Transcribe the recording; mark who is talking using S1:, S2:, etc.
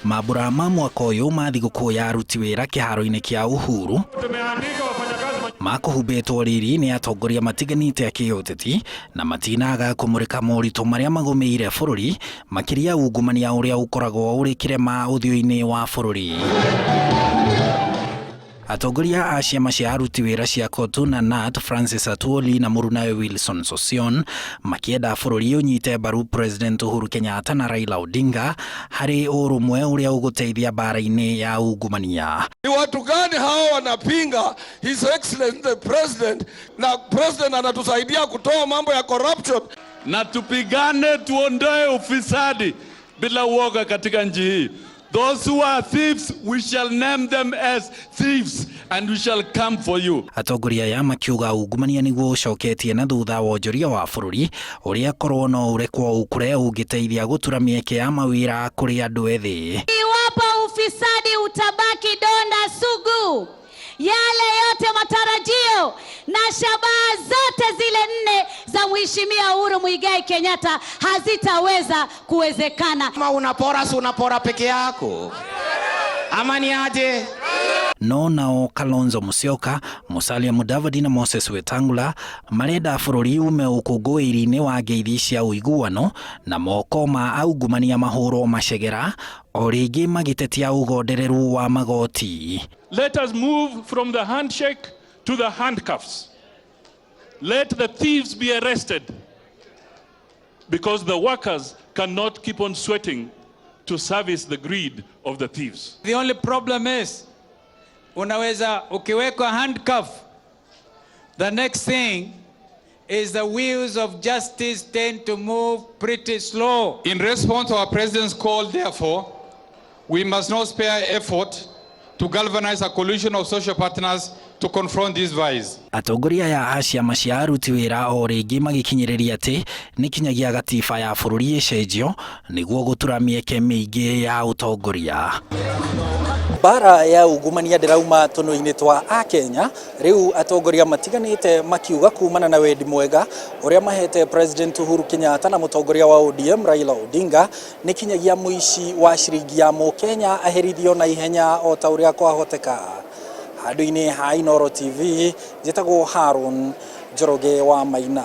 S1: Mambura ma mwaka uyu ma thigũkũ ya aruti wĩra kĩharo-inĩ kĩa Uhuru makuhumbĩtwo riri nĩ atongoria matiganĩte a kĩũteti na matinaga kũmũrĩka moritũ marĩa magũmĩire bũrũri, makĩria ungumania ũrĩa ũkoragwo ũrĩ kĩrema ũthiũ-inĩ wa bũrũri. Atongoria a ciama cia aruti wĩra cia COTU na KNUT, Francis Atwoli na Mũrunawe Wilson Sossion, makĩenda bũrũri ũnyite mbaru President Uhuru Kenyatta na Raila Odinga harĩ ũrũmwe ũrĩa ũgũteithia mbara-inĩ ya ungumania.
S2: Ni watu gani hao wanapinga His Excellency the President, na President anatusaidia kutoa mambo ya corruption?
S3: Na tupigane tuondoe ufisadi bila uoga katika nchi hii. Those who are thieves, we shall name them as thieves and we shall come for you.
S1: Atongoria ya makiuga ungumania nĩguo ũcoketie na thutha wonjoria wa bũrũri ũrĩa korwo no ũrekwo ũkũre ũngĩteithia gũtura mĩeke ya mawĩra kũrĩ andũ ethĩ.
S4: Iwapo ufisadi utabaki donda sugu, yale yote matarajio na shabaha zote zile 4 za Mheshimiwa Uhuru Muigai Kenyatta hazitaweza kuwezekana.
S5: Kama unapora peke yako. Ama ni aje?
S1: No nao Kalonzo Musyoka, Musalia Mudavadi na Moses Wetangula marenda bũrũri ume ũkũngũĩri-inĩ wa ngeithi cia ũiguano na moko ma aungumania mahũrwo macegera o rĩngĩ magĩtetia ũgondereru wa magoti.
S6: Let us move from the handshake to the handcuffs. Let the thieves be arrested, because the workers cannot keep on sweating to service the greed of the thieves.
S7: The only problem is, unaweza ukiwekwa handcuff, the next thing is the wheels of justice tend to move pretty slow.
S8: In response to our president's call, therefore, we must not spare effort to galvanize a coalition of social partners to confront these vices.
S1: Atongoria ya ciama cia aruti wĩra o rĩngĩ magĩkinyĩrĩria atĩ nĩ kinyagia gatiba ya bũrũri ĩcenjio nĩguo gũtura mĩeke mĩingĩ ya ũtongoria. Bara ya ungumania ndĩrauma tũnũ-inĩ twa Akenya, rĩu atongoria matiganĩte makiuga kumana na wendi mwega ũrĩa mahete President Uhuru Kenyatta na mũtongoria wa ODM Raila Odinga nĩ kinyagia mũici wa ciringi ya Mũkenya aherithio na ihenya o ta ũrĩa kwahoteka. Handũ-inĩ ha Inooro TV, njĩtagwo Harun Njoroge wa Maina.